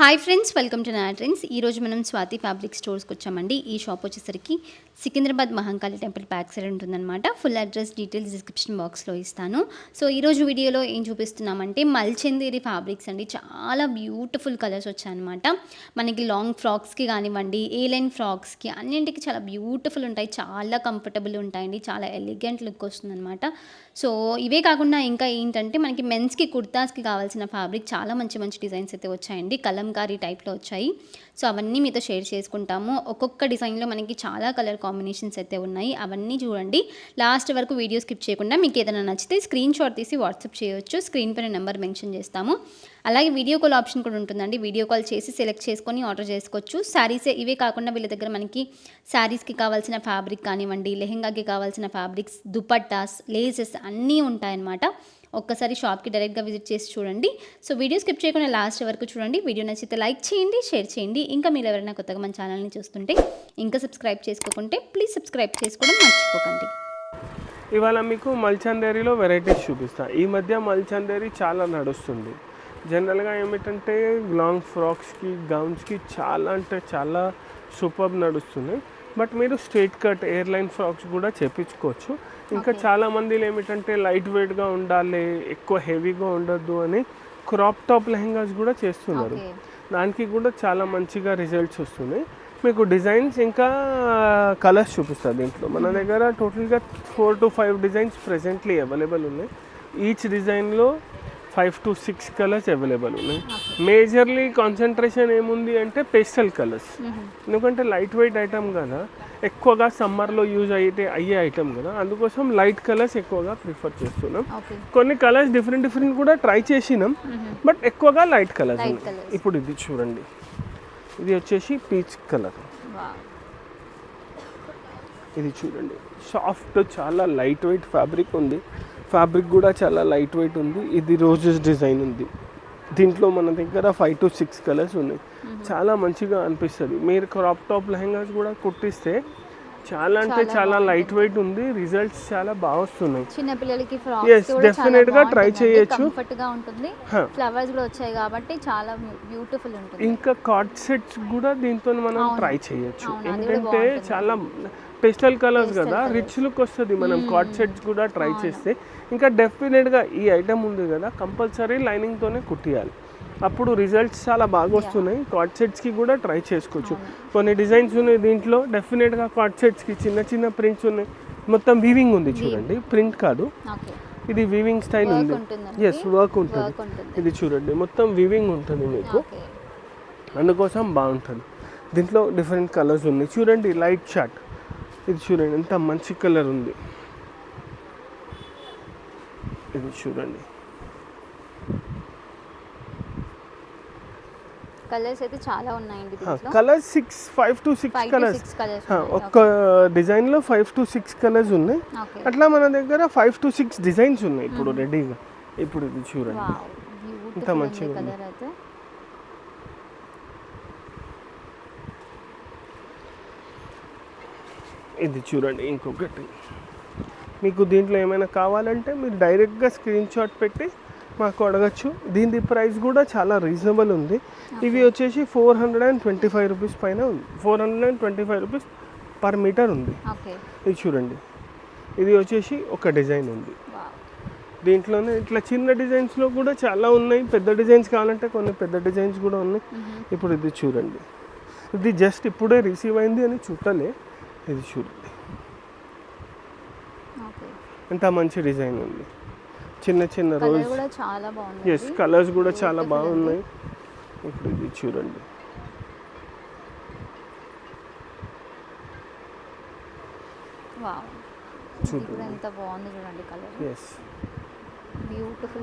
Hi friends, welcome to నా trends. ఈరోజు మనం స్వాతి ఫ్యాబ్రిక్ స్టోర్స్కి వచ్చామండి. ఈ షాప్ వచ్చేసరికి Secunderabad Mahankali temple back side ఉంటుందన్నమాట. ఫుల్ అడ్రస్ డీటెయిల్స్ డిస్క్రిప్షన్ బాక్స్లో ఇస్తాను. సో ఈరోజు వీడియోలో ఏం చూపిస్తున్నామంటే మల్చందేరి ఫ్యాబ్రిక్స్ అండి. చాలా బ్యూటిఫుల్ కలర్స్ వచ్చాయన్నమాట. మనకి లాంగ్ ఫ్రాక్స్కి కానివ్వండి, ఏ లైన్ ఫ్రాక్స్కి అన్నింటికి చాలా బ్యూటిఫుల్ ఉంటాయి. చాలా కంఫర్టబుల్ ఉంటాయండి. చాలా ఎలిగెంట్ లుక్ వస్తుందన్నమాట. సో ఇవే కాకుండా ఇంకా ఏంటంటే మనకి మెన్స్కి కుర్తాస్కి కావాల్సిన ఫ్యాబ్రిక్ చాలా మంచి మంచి డిజైన్స్ అయితే వచ్చాయండి. కలంకారీ టైప్లో వచ్చాయి. సో అవన్నీ మీతో షేర్ చేసుకుంటాము. ఒక్కొక్క డిజైన్లో మనకి చాలా కలర్ కాంబినేషన్స్ అయితే ఉన్నాయి. అవన్నీ చూడండి. లాస్ట్ వరకు వీడియో స్కిప్ చేయకుండా మీకు ఏదైనా నచ్చితే స్క్రీన్ షాట్ తీసి వాట్సాప్ చేయొచ్చు. స్క్రీన్ పైన నెంబర్ మెన్షన్ చేస్తాము. అలాగే వీడియో కాల్ ఆప్షన్ కూడా ఉంటుందండి. వీడియో కాల్ చేసి సెలెక్ట్ చేసుకొని ఆర్డర్ చేసుకోవచ్చు. శారీసే ఇవే కాకుండా వీళ్ళ దగ్గర మనకి శారీస్కి కావాల్సిన ఫ్యాబ్రిక్ కానివ్వండి, లెహెంగాకి కావాల్సిన ఫ్యాబ్రిక్స్, దుపట్టాస్, లేసెస్ అన్నీ ఉంటాయన్నమాట. ఒక్కసారి షాప్కి డైరెక్ట్గా విజిట్ చేసి చూడండి. సో వీడియో స్కిప్ చేయకుండా లాస్ట్ వరకు చూడండి. వీడియో నచ్చితే లైక్ చేయండి, షేర్ చేయండి. ఇంకా మీరు ఎవరైనా కొత్తగా మన ఛానల్ని చూస్తుంటే ఇంకా సబ్స్క్రైబ్ చేసుకోకుంటే ప్లీజ్ సబ్స్క్రైబ్ చేసుకోవడం మర్చిపోకండి. ఇవాళ మీకు మల్చందేరిలో వెరైటీస్ చూపిస్తా. ఈ మధ్య మల్చందేరి చాలా నడుస్తుంది. జనరల్గా ఏమిటంటే లాంగ్ ఫ్రాక్స్కి, గౌన్స్కి చాలా అంటే చాలా సూపర్ నడుస్తుంది. బట్ మీరు స్ట్రైట్ కట్ ఎయిర్లైన్ ఫ్రాక్స్ కూడా చేపించుకోవచ్చు. ఇంకా చాలామంది ఏమిటంటే లైట్ వెయిట్గా ఉండాలి, ఎక్కువ హెవీగా ఉండొద్దు అని క్రాప్ టాప్ లెహెంగాస్ కూడా చేస్తున్నారు. దానికి కూడా చాలా మంచిగా రిజల్ట్స్ వస్తున్నాయి. మీకు డిజైన్స్ ఇంకా కలర్స్ చూపిస్తారు. దీంట్లో మన దగ్గర టోటల్గా 4 to 5 డిజైన్స్ ప్రెజెంట్లీ అవైలబుల్ ఉన్నాయి. ఈచ్ డిజైన్లో 5 to 6 కలర్స్ అవైలబుల్ ఉన్నాయి. మేజర్లీ కాన్సన్ట్రేషన్ ఏముంది అంటే పేస్టల్ కలర్స్. ఎందుకంటే లైట్ వెయిట్ ఐటమ్ కదా, ఎక్కువగా సమ్మర్లో యూజ్ అయ్యే ఐటమ్ కదా, అందుకోసం లైట్ కలర్స్ ఎక్కువగా ప్రిఫర్ చేస్తున్నాం. కొన్ని కలర్స్ డిఫరెంట్ కూడా ట్రై చేసినాం, బట్ ఎక్కువగా లైట్ కలర్స్. ఇప్పుడు ఇది చూడండి, ఇది వచ్చేసి పీచ్ కలర్. ఇది చూడండి, సాఫ్ట్ చాలా లైట్ వెయిట్ ఫ్యాబ్రిక్ ఉంది. ఫ్యాబ్రిక్ కూడా చాలా లైట్ వెయిట్ ఉంది. ఇది రోజెస్ డిజైన్ ఉంది. దీంట్లో మన దగ్గర 5 to 6 కలర్స్ ఉన్నాయి. చాలా మంచిగా అనిపిస్తుంది. మీరు క్రాప్ టాప్ లెహెంగాస్ కూడా కుట్టిస్తే చాలా అంటే చాలా లైట్ వెయిట్ ఉంది. రిజల్ట్స్ చాలా బాగా వస్తున్నాయి. చిన్న పిల్లలకి డెఫినెట్ గా ట్రై చేయొచ్చు. కంఫర్ట్ గా ఉంటుంది. ఫ్లవర్స్ కూడా వచ్చాయి కాబట్టి చాలా బ్యూటిఫుల్ ఉంటుంది. ఇంకా కార్డ్ సెట్స్ కూడా దీంతో మనం ట్రై చేయొచ్చు. ఎందుకంటే చాలా పేస్టల్ కలర్స్ కదా, రిచ్ లుక్ వస్తుంది. మనం కార్డ్ సెట్స్ కూడా ట్రై చేస్తే ఇంకా డెఫినెట్గా ఈ ఐటమ్ ఉంది కదా, కంపల్సరీ లైనింగ్తోనే కుట్టియాలి. అప్పుడు రిజల్ట్స్ చాలా బాగా వస్తున్నాయి. కార్డ్ సెట్స్కి కూడా ట్రై చేసుకోవచ్చు. కొన్ని డిజైన్స్ ఉన్నాయి దీంట్లో. డెఫినెట్గా కార్డ్ సెట్స్కి చిన్న చిన్న ప్రింట్స్ ఉన్నాయి. మొత్తం వీవింగ్ ఉంది చూడండి, ప్రింట్ కాదు, ఇది వీవింగ్ స్టైల్ ఉంది. ఎస్, వర్క్ ఉంటుంది. ఇది చూడండి, మొత్తం వీవింగ్ ఉంటుంది మీకు, అందుకోసం బాగుంటుంది. దీంట్లో డిఫరెంట్ కలర్స్ ఉన్నాయి. చూడండి, లైట్ షార్ట్, ఇది చూడండి ఎంత మంచి కలర్ ఉంది. ఇది చూడండి, కలర్స్ అయితే చాలా ఉన్నాయండి. Colours 5 to 6 colours. ఒక్క డిజైన్లో 5 to 6 కలర్స్ ఉన్నాయి. అట్లా మన దగ్గర 5 to 6 డిజైన్స్ ఉన్నాయి ఇప్పుడు రెడీగా. ఇప్పుడు ఇది చూడండి ఎంత మంచిగా ఉంది. ఇది చూడండి ఇంకొకటి. మీకు దీంట్లో ఏమైనా కావాలంటే మీరు డైరెక్ట్గా స్క్రీన్ షాట్ పెట్టి మాకు అడగచ్చు. దీని ప్రైస్ కూడా చాలా రీజనబుల్ ఉంది. ఇవి వచ్చేసి 425 రూపీస్ పైన ఉంది. 425 రూపీస్ పర్ మీటర్ ఉంది. ఇది చూడండి, ఇది వచ్చేసి ఒక డిజైన్ ఉంది. దీంట్లోనే ఇట్లా చిన్న డిజైన్స్లో కూడా చాలా ఉన్నాయి. పెద్ద డిజైన్స్ కావాలంటే కొన్ని పెద్ద డిజైన్స్ కూడా ఉన్నాయి. ఇప్పుడు ఇది చూడండి, ఇది జస్ట్ ఇప్పుడే రిసీవ్ అయింది అని చుట్టలే. ఇది చూడండి ఎంత మంచి డిజైన్ ఉంది. చిన్న చిన్న రోజ్. ఎస్, కలర్స్ కూడా చాలా బాగున్నాయి. ఇప్పుడు ఇది చూడండి,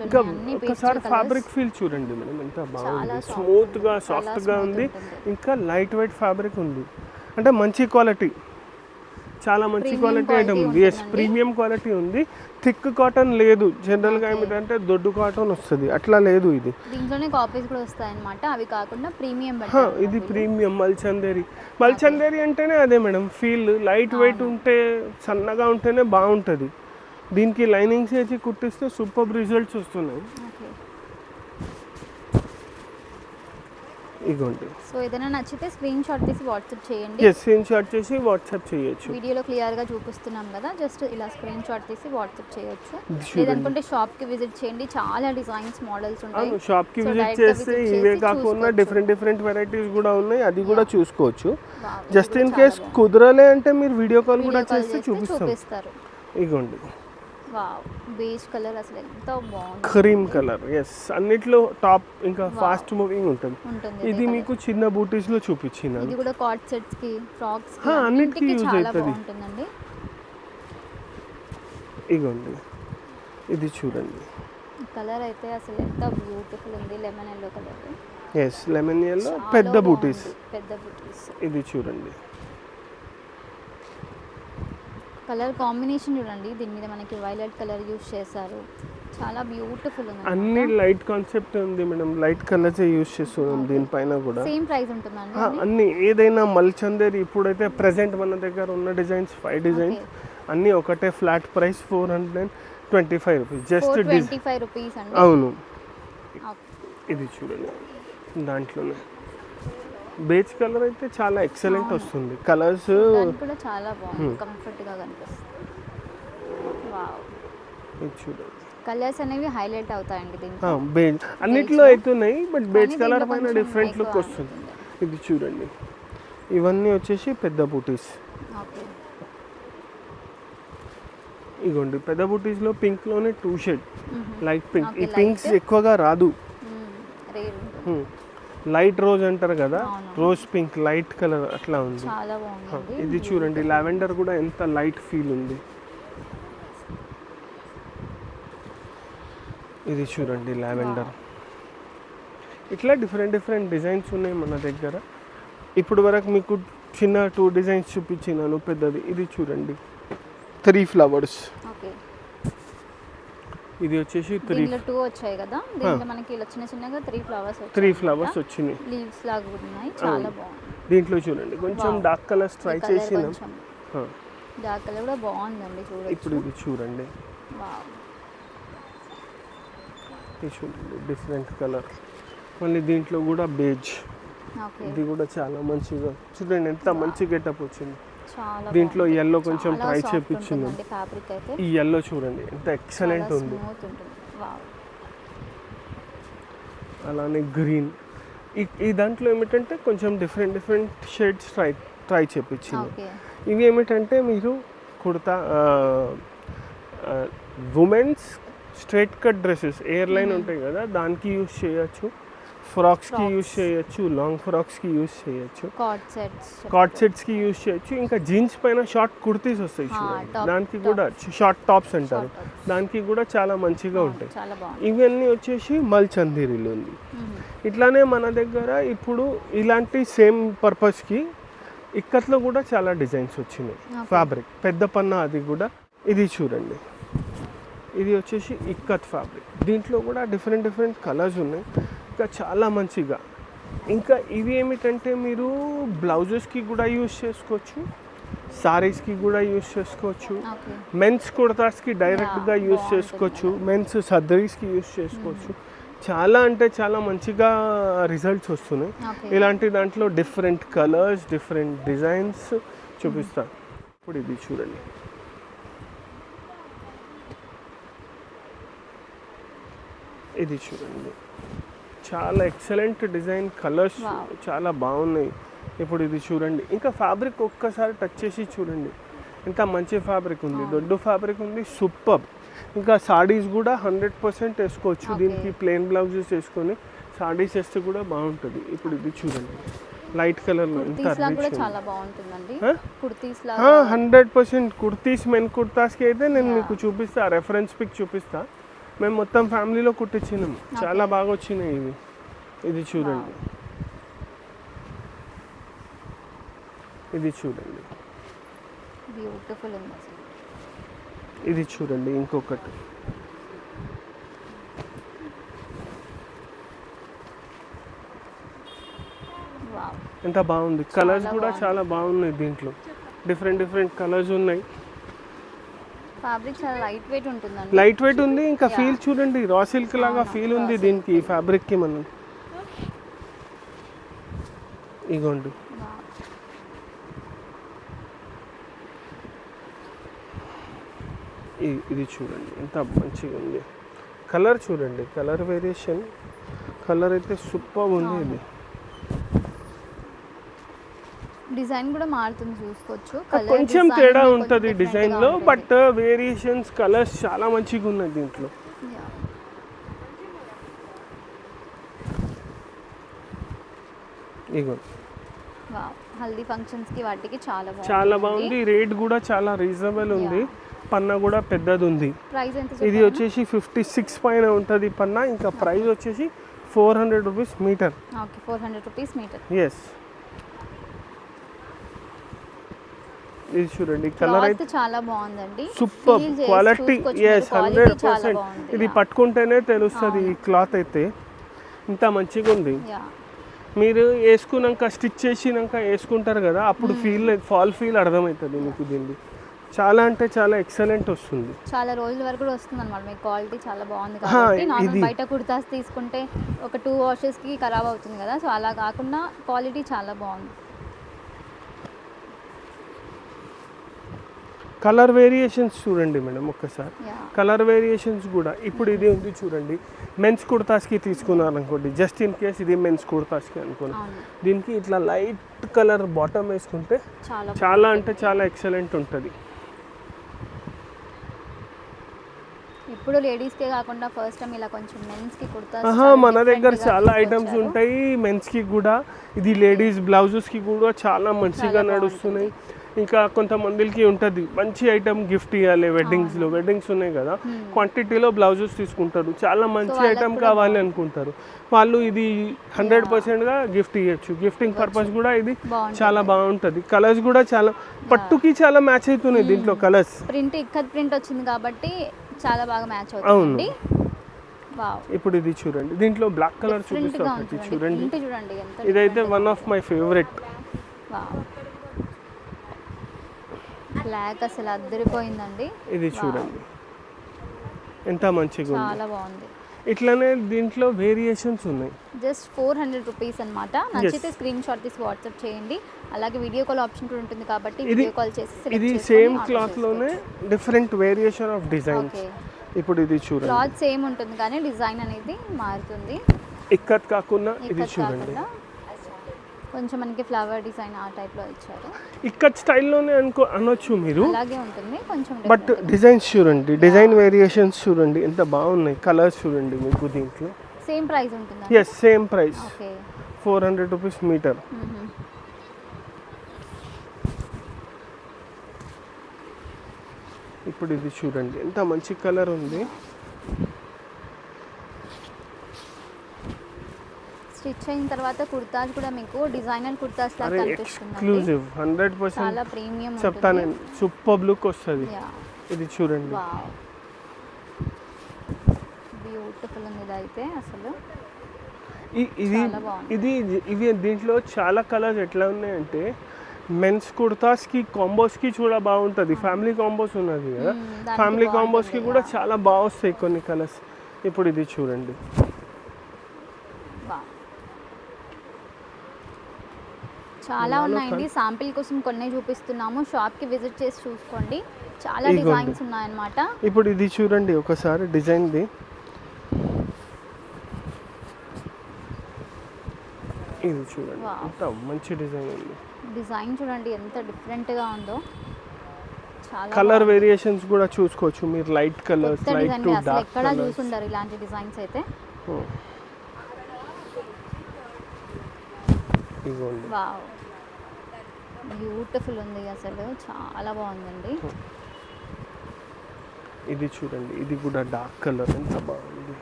ఇంకా ఒకసారి ఫ్యాబ్రిక్ ఫీల్ చూడండి మేడం, ఎంత బాగుంది. స్మూత్గా, సాఫ్ట్గా ఉంది. ఇంకా లైట్ వెయిట్ ఫ్యాబ్రిక్ ఉంది. అంటే మంచి క్వాలిటీ, చాలా మంచి క్వాలిటీ ఐటమ్ ఉంది. ఎస్, ప్రీమియం క్వాలిటీ ఉంది. థిక్ కాటన్ లేదు. జనరల్గా ఏమిటంటే దొడ్డు కాటన్ వస్తుంది, అట్లా లేదు. ఇది దీంట్లోనే కాపీస్ కూడా వస్తాయి అన్నమాట. అవి కాకుండా ప్రీమియం. ఇది ప్రీమియం మల్చందేరి. మల్చందేరి అంటేనే అదే మేడం ఫీల్. లైట్ వెయిట్ ఉంటే, సన్నగా ఉంటేనే బాగుంటుంది. దీనికి లైనింగ్స్ వేసి కుట్టిస్తే సూపర్ రిజల్ట్స్ వస్తున్నాయి. ఇగోండి. సో ఏదైనా నచ్చితే స్క్రీన్ షాట్ తీసి వాట్సాప్ చేయండి. ఎస్, స్క్రీన్ షాట్ చేసి వాట్సాప్ చేయొచ్చు. వీడియోలో క్లియర్గా చూపిస్తున్నాం కదా, జస్ట్ ఇలా స్క్రీన్ షాట్ తీసి వాట్సాప్ చేయొచ్చు. చూడండి. లేదనుకుంటే షాప్కి విజిట్ చేయండి, చాలా డిజైన్స్ మోడల్స్ ఉంటాయి. అవును, షాప్కి So, విజిట్ direct గా చేస్తే visit ఇవే చేసి కాకుండా చూసుకోవచ్చు. డిఫరెంట్ వెరైటీస్ కూడా ఉన్నాయి, అది కూడా చూసుకోవచ్చు. Wow, జస్ట్ ఇది ఇన్ కూడా కేస్ చాలా కుదరలే అంటే మీరు వీడియో కాల్ కూడా వీడియో కాల్ చేస్తే చేస్తే చూపిస్తాం. చూపిస్తారు. ఇగోండి, వావ్, బేజ్ కలర్ అసలు ఎంత బాగుంది. Cream colour. ఎస్, అన్నిట్లో టాప్, ఇంకా ఫాస్ట్ మూవింగ్ ఉంటుంది. ఉంటుంది ఇది మీకు చిన్న బూటీస్ లో చూపించినాను. ఇది కూడా కార్డ్ సెట్స్ కి, ఫ్రాక్స్ హా, అన్నిటికీ యూజ్ చాలా అవుతుంది. బాగుంటుందండి. ఇగోండి, ఇది చూడండి. కలర్ అయితే అసలు ఎంత బ్యూటిఫుల్ ఉంది, lemon yellow colour. Yes, lemon yellow, పెద్ద బూటీస్. పెద్ద బూటీస్. ఇది చూడండి. కలర్ కాంబినేషన్ చూడండి, దీని మీద మనకి వైలెట్ కలర్ యూస్ చేశారు, చాలా బ్యూటిఫుల్ ఉంది. అన్ని లైట్ కాన్సెప్ట్ ఉంది మేడం, లైట్ కలర్స్ యూస్ చేస్తున్నాం దీనిపైన కూడా. సేమ్ ప్రైస్ ఉంటుందండి. అన్ని ఏదైనా మల్చందేరి ఇప్పుడైతే ప్రెసెంట్ మన దగ్గర ఉన్న డిజైన్స్ 5 డిజైన్స్ అన్నీ ఒకటే flat price 425 rupees. Just 425 rupees అండి. అవును, Okay. ఇది చూడండి. దాంట్లోనే బేజ్ కలర్ అయితే చాలా ఎక్సలెంట్ వస్తుంది. కలర్స్ దానికి కూడా చాలా బాగుంది, కంఫర్ట్ గా కనిపిస్తుంది. వావ్, ఇది చూడండి. కలర్స్ అనేవి హైలైట్ అవుతాయండి దీంట్లో. బేజ్ అన్నిట్లో అవుతున్నాయి, బట్ బేజ్ కానీ కలర్ దీంట్లో పైన కొంచెం డిఫరెంట్ లుక్ ఎక్కువ వస్తుంది. ఉంటుంది. ఇది చూడండి, ఇవన్నీ వచ్చేసి పెద్ద బూటీస్. ఓకే. ఇగోండి, పెద్ద బూటీస్లో పింక్లోనే 2 షేడ్ లైట్ పింక్. ఈ Okay, పింక్స్ light. ఎక్కువగా రాదు. రేర్ ఉంటుంది. లైట్ రోజ్ అంటారు కదా, అవును. రోజ్ పింక్ లైట్ కలర్ అట్లా ఉంది. చాలా బాగుంది. ఇది చూడండి, లావెండర్ కూడా ఎంత లైట్ ఫీల్ ఉంది. ఇది చూడండి, లావెండర్. ఇట్లా డిఫరెంట్ డిజైన్స్ ఉన్నాయి మన దగ్గర. ఇప్పుడు వరకు మీకు చిన్న 2 డిజైన్స్ చూపించినాను, పెద్దది. ఇది చూడండి, 3 ఫ్లవర్స్. ఓకే. ఇది వచ్చేసి 3 దీంట్లో 2 వచ్చాయి కదా, దీంట్లో మనకి ఇలా చిన్నగా 3 ఫ్లవర్స్ వచ్చాయి. 3 ఫ్లవర్స్ వచ్చినాయి. లీవ్స్ లాగా కూడా ఉన్నాయి, చాలా బాగుంది. దీంట్లో చూడండి, కొంచెం డార్క్ కలర్స్ ట్రై చేసినాం. డార్క్ కలర్ కూడా బాగుందండి, చూడండి. ఇప్పుడు ఇది చూడండి, వావ్, ఇది చూడండి, డిఫరెంట్ కలర్. మళ్ళీ దీంట్లో కూడా బేజ్. ఓకే. ఇది కూడా చాలా మంచిగా చూడండి, ఎంత మంచి గెటప్ వచ్చింది. చాలా దీంట్లో బాగుంది. yellow కొంచెం చాలా try soft చేపించింది. ఉంటుందండి ఫ్యాబ్రిక్ అయితే. ఈ ఎల్లో చూడండి, ఎంత ఎక్సలెంట్ ఉంది. స్మూత్ ఉంటుంది. వావ్, అలానే గ్రీన్. ఈ దాంట్లో ఏమిటంటే కొంచెం డిఫరెంట్ షేడ్స్ ట్రై చేపించింది. ఓకే. ఇవి ఏమిటంటే మీరు kurta, women's straight cut dresses air line ఉంటాయి కదా, దానికి యూస్ చేయొచ్చు. ఫ్రాక్స్కి యూస్ చేయొచ్చు, లాంగ్ ఫ్రాక్స్కి యూస్ చేయొచ్చు, కార్డ్ సెట్స్కి యూస్ చేయొచ్చు. ఇంకా జీన్స్ పైన షార్ట్ కుర్తీస్ వస్తాయి చూడండి, దానికి కూడా షార్ట్ టాప్స్ అంటారు, దానికి కూడా చాలా మంచిగా ఉంటాయి. చాలా బాగుంది. ఇవన్నీ వచ్చేసి మల్చందేరిలో ఉంది. ఇట్లానే మన దగ్గర ఇప్పుడు ఇలాంటి సేమ్ పర్పస్కి ఇక్కత్లో కూడా చాలా డిజైన్స్ వచ్చినాయి. ఫ్యాబ్రిక్ పెద్ద పన్నా, అది కూడా. ఇది చూడండి, ఇది వచ్చేసి ఇక్కత్ ఫ్యాబ్రిక్. దీంట్లో కూడా డిఫరెంట్ కలర్స్ ఉన్నాయి, ఇంకా చాలా మంచిగా. ఇంకా ఇవి ఏమిటంటే మీరు బ్లౌజెస్కి కూడా యూస్ చేసుకోవచ్చు, సారీస్కి కూడా యూస్ చేసుకోవచ్చు, మెన్స్ కుర్తాస్కి డైరెక్ట్గా యూస్ చేసుకోవచ్చు, మెన్స్ సదరీస్కి యూస్ చేసుకోవచ్చు. చాలా అంటే చాలా మంచిగా రిజల్ట్స్ వస్తున్నాయి. ఇలాంటి దాంట్లో డిఫరెంట్ కలర్స్, డిఫరెంట్ డిజైన్స్ చూపిస్తాను. ఇప్పుడు ఇది చూడండి, ఇది చూడండి, చాలా ఎక్సలెంట్ డిజైన్, కలర్స్ చాలా బాగున్నాయి. ఇప్పుడు ఇది చూడండి, ఇంకా ఫ్యాబ్రిక్ ఒక్కసారి టచ్ చేసి చూడండి, ఎంత మంచి ఫ్యాబ్రిక్ ఉంది, దొడ్డు ఫ్యాబ్రిక్ ఉంది, సూపర్. ఇంకా సాడీస్ కూడా 100% వేసుకోవచ్చు. దీనికి ప్లెయిన్ బ్లౌజెస్ వేసుకొని సాడీస్ వేస్తే కూడా బాగుంటుంది. ఇప్పుడు ఇది చూడండి, లైట్ కలర్లో ఎంత చాలా బాగుంటుందండి. 100% కుర్తీస్, మెన్ కుర్తాస్కి అయితే నేను మీకు చూపిస్తా, రెఫరెన్స్ పిక్ చూపిస్తా. మేము మొత్తం ఫ్యామిలీలో కుట్టించినాం, చాలా బాగా వచ్చినాయి ఇవి. ఇది చూడండి, ఇది చూడండి, బ్యూటిఫుల్ ఉంది. ఇది చూడండి, ఇంకొకటి. ఎంత బాగుంది, కలర్స్ కూడా చాలా బాగున్నాయి. దీంట్లో డిఫరెంట్ కలర్స్ ఉన్నాయి. ఫ్యాబ్రిక్ చాలా లైట్ వెయిట్ ఉంటుందండి. లైట్ వెయిట్ ఉంది, ఇంకా ఫీల్ చూడండి, రా సిల్క్ లాగా ఫీల్ ఉంది దీనికి, ఈ ఫ్యాబ్రిక్కి. మనం ఇగోండి. వావ్. ఇది చూడండి ఎంత మంచిగా ఉంది. కలర్ చూడండి, కలర్ వేరియేషన్, కలర్ అయితే సూపర్ ఉంది. ఇది డిజైన్ కూడా మారుతుంది చూసుకోవచ్చు. కొంచెం తేడా ఉంటుంది డిజైన్లో, బట్ వేరియేషన్స్ కలర్స్ చాలా మంచిగా ఉన్నాయి దీంట్లో. ఇగో హల్దీ ఫంక్షన్స్కి వాటికి చాలా బాగుంది. రేట్ కూడా చాలా రీజనబుల్ ఉంది. పన్నా కూడా పెద్దది ఉంది. ప్రైస్ ఎంత? ఇది వచ్చేసి 56 పైన ఉంటుంది పన్నా. ఇంకా ప్రైస్ వచ్చేసి 400 rupees metre. Okay, 400 rupees metre. Yes. ఇది చూడండి, కలర్ అయితే చాలా బాగుందండి. Super quality. ఎస్, 100%. ఇది పట్టుకుంటేనే తెలుస్తుంది ఈ క్లాత్ అయితే ఇంత మంచిగా ఉంది. మీరు వేసుకున్నాక స్టిచ్ చేసినాక వేసుకుంటారు కదా, అప్పుడు ఫాల్ ఫీల్ అర్థమవుతుంది మీకు. దీన్ని చాలా అంటే చాలా ఎక్సలెంట్ వస్తుంది. చాలా రోజుల వరకు కూడా వస్తుంది అనమాట. మీకు క్వాలిటీ చాలా బాగుంది కాబట్టి నార్మల్ బయట కుర్తాస్ తీసుకుంటే ఒక 2 వాషెస్కి ఖరాబ్ అవుతుంది కదా, సో అలా కాకుండా క్వాలిటీ చాలా బాగుంది. కలర్ వేరియేషన్స్ చూడండి మేడం ఒక్కసారి. కలర్ వేరియేషన్స్ కూడా ఇప్పుడు ఇది ఉంది చూడండి. మెన్స్ కుర్తాస్కి తీసుకున్నారు అనుకోండి, జస్ట్ ఇన్ కేస్ ఇది మెన్స్ కుర్తాస్కి అనుకోండి, దీనికి ఇట్లా లైట్ కలర్ బాటమ్ వేసుకుంటే చాలా అంటే చాలా ఎక్సలెంట్ ఉంటుంది. ఇప్పుడు లేడీస్కే కాకుండా ఫస్ట్ టైం ఇలా కొంచెం మెన్స్కి కుర్తాస్ మన దగ్గర చాలా ఐటమ్స్ ఉంటాయి మెన్స్కి కూడా. ఇది లేడీస్ బ్లౌజెస్కి కూడా చాలా మంచిగా నడుస్తున్నాయి. ఇంకా కొంతమందికి ఉంటుంది మంచి ఐటమ్ గిఫ్ట్ ఇవ్వాలి వెడ్డింగ్స్ ఉన్నాయి కదా, క్వాంటిటీలో బ్లౌజెస్ తీసుకుంటారు. చాలా మంచి ఐటమ్ కావాలి అనుకుంటారు వాళ్ళు, ఇది 100%గా గిఫ్ట్ ఇవ్వచ్చు. గిఫ్టింగ్ పర్పస్ కూడా ఇది చాలా బాగుంటుంది. కలర్స్ కూడా చాలా పట్టుకి చాలా మ్యాచ్ అవుతున్నాయి దీంట్లో. కలర్స్ ప్రింట్ ఇక్కత్ ప్రింట్ వచ్చింది కాబట్టి చాలా బాగా మ్యాచ్ అవుతుంది. ఇప్పుడు ఇది చూడండి, దీంట్లో బ్లాక్ కలర్ చూపిస్తాను చూడండి. ఇదైతే one of my favourite. Black అసలు అద్దరిపోయిందండి. ఇది చూడండి ఎంత మంచిగా ఉంది, చాలా బాగుంది. ఇట్లానే దీంట్లో వేరియేషన్స్ ఉన్నాయి. జస్ట్ 400 రూపీస్ అనమాట. నచ్చితే స్క్రీన్ షాట్ తీసి వాట్సాప్ చేయండి. అలాగే వీడియో కాల్ ఆప్షన్ కూడా ఉంటుంది కాబట్టి వీడియో కాల్ చేసి ఇది సేమ్ క్లాత్ లోనే డిఫరెంట్ వేరియేషన్ ఆఫ్ డిజైన్స్. ఇప్పుడు ఇది చూడండి, క్లాత్ సేమ్ ఉంటుంది కానీ డిజైన్ అనేది మారుతుంది. ఇక్కత్ కాకుండా ఇది చూడండి, కొంచెం మనకి ఫ్లవర్ డిజైన్ ఆ టైప్ లో ఇచ్చారు. ఇక్కత్ స్టైల్లోనే అనొచ్చు మీరు, అలాగే ఉంటుంది కొంచెం. బట్ డిజైన్స్ చూడండి, డిజైన్ వేరియేషన్స్ చూడండి ఎంత బాగున్నాయి. కలర్స్ చూడండి మీకు దీంట్లో. సేమ్ ప్రైస్ ఉంటుందా? Yes, same price. Okay, 400 rupees metre. ఇప్పుడు ఇది చూడండి ఎంత మంచి కలర్ ఉంది. స్టిచ్ అయిన తర్వాత కుర్తాస్ కూడా మీకు డిజైనర్ కుర్తాస్ లాగా కనిపిస్తుంది. ఎక్స్క్లూజివ్ 100%. చాలా ప్రీమియం చెప్తాను నేను, సూపర్ లుక్ వస్తుంది. ఇది చూడండి, బ్యూటిఫుల్ ఉంది ఇది అయితే అసలు. ఇవి దీంట్లో చాలా కలర్స్ ఎట్లా ఉన్నాయంటే మెన్స్ కుర్తాస్కి కాంబోస్కి కూడా బాగుంటుంది. ఫ్యామిలీ కాంబోస్ ఉన్నది కదా, ఫ్యామిలీ కాంబోస్కి కూడా చాలా బాగా వస్తాయి కొన్ని కలర్స్. ఇప్పుడు ఇది చూడండి, చాలా ఉన్నాయండి. శాంపిల్ కోసం కొన్ని చూపిస్తున్నాము, షాప్కి విజిట్ చేసి చూసుకోండి. చాలా డిజైన్స్ ఉన్నాయన్నమాట. ఇప్పుడు ఇది చూడండి ఒకసారి డిజైన్ది. ఇది చూడండి ఎంత మంచి డిజైన్ ఉంది. డిజైన్ చూడండి ఎంత డిఫరెంట్గా ఉందో. చాలా కలర్ వేరియేషన్స్ కూడా చూసుకోవచ్చు మీరు. Light colours, light to dark, ఎక్కడ చూసుంటారు ఇలాంటి డిజైన్స్ అయితే. వావ్, బ్యూటిఫుల్ ఉంది అసలు, చాలా బాగుందండి. ఇది చూడండి, ఇది కూడా డార్క్ కలర్ ఎంత బాగుంది.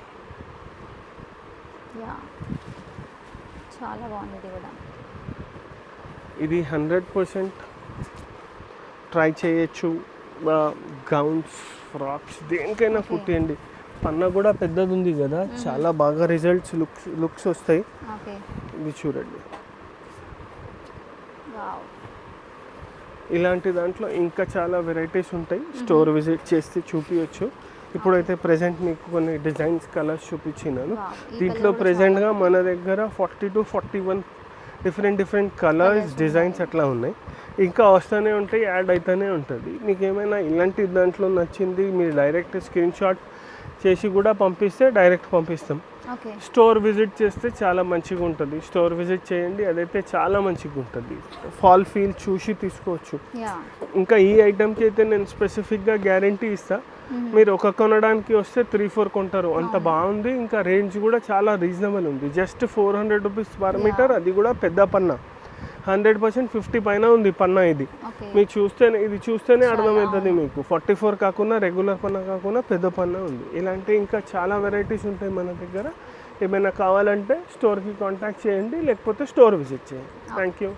చాలా బాగుంది ఇది కూడా. ఇది 100% ట్రై చేయొచ్చు. గౌన్స్, ఫ్రాక్స్ దేనికైనా కుట్టేయండి. పన్నా కూడా పెద్దది ఉంది కదా, చాలా బాగా రిజల్ట్స్ లుక్స్ వస్తాయి. ఇది చూడండి, ఇలాంటి దాంట్లో ఇంకా చాలా వెరైటీస్ ఉంటాయి. స్టోర్ విజిట్ చేస్తే చూపించచ్చు. ఇప్పుడైతే ప్రెజెంట్ మీకు కొన్ని డిజైన్స్ కలర్స్ చూపించినాను. దీంట్లో ప్రెజెంట్గా మన దగ్గర 40 to 41 డిఫరెంట్ కలర్స్ డిజైన్స్ అట్లా ఉన్నాయి. ఇంకా వస్తూనే ఉంటాయి, యాడ్ అవుతూనే ఉంటుంది. మీకు ఏమైనా ఇలాంటి దాంట్లో నచ్చింది మీరు డైరెక్ట్ స్క్రీన్ షాట్ చేసి కూడా పంపిస్తే డైరెక్ట్ పంపిస్తాం. ఓకే. స్టోర్ విజిట్ చేస్తే చాలా మంచిగా ఉంటుంది. స్టోర్ విజిట్ చేయండి, అదైతే చాలా మంచిగా ఉంటుంది. ఫాల్ ఫీల్ చూసి తీసుకోవచ్చు. యా. ఇంకా ఈ ఐటమ్కి అయితే నేను స్పెసిఫిక్గా గ్యారంటీ ఇస్తాను. మీరు ఒక కొనడానికి వస్తే 3-4 కొంటారు, అంత బాగుంది. ఇంకా రేంజ్ కూడా చాలా రీజనబుల్ ఉంది. జస్ట్ 400 రూపీస్ పర్ మీటర్, అది కూడా పెద్ద పన్నా. 100% 50 పైన ఉంది పన్నా. ఇది మీరు చూస్తేనే అర్థమవుతుంది మీకు. 44 కాకుండా రెగ్యులర్ పన్నా కాకుండా పెద్ద పన్నా ఉంది. ఇలాంటి ఇంకా చాలా వెరైటీస్ ఉంటాయి మన దగ్గర. ఏమైనా కావాలంటే స్టోర్కి కాంటాక్ట్ చేయండి, లేకపోతే స్టోర్ విజిట్ చేయండి. Thank you.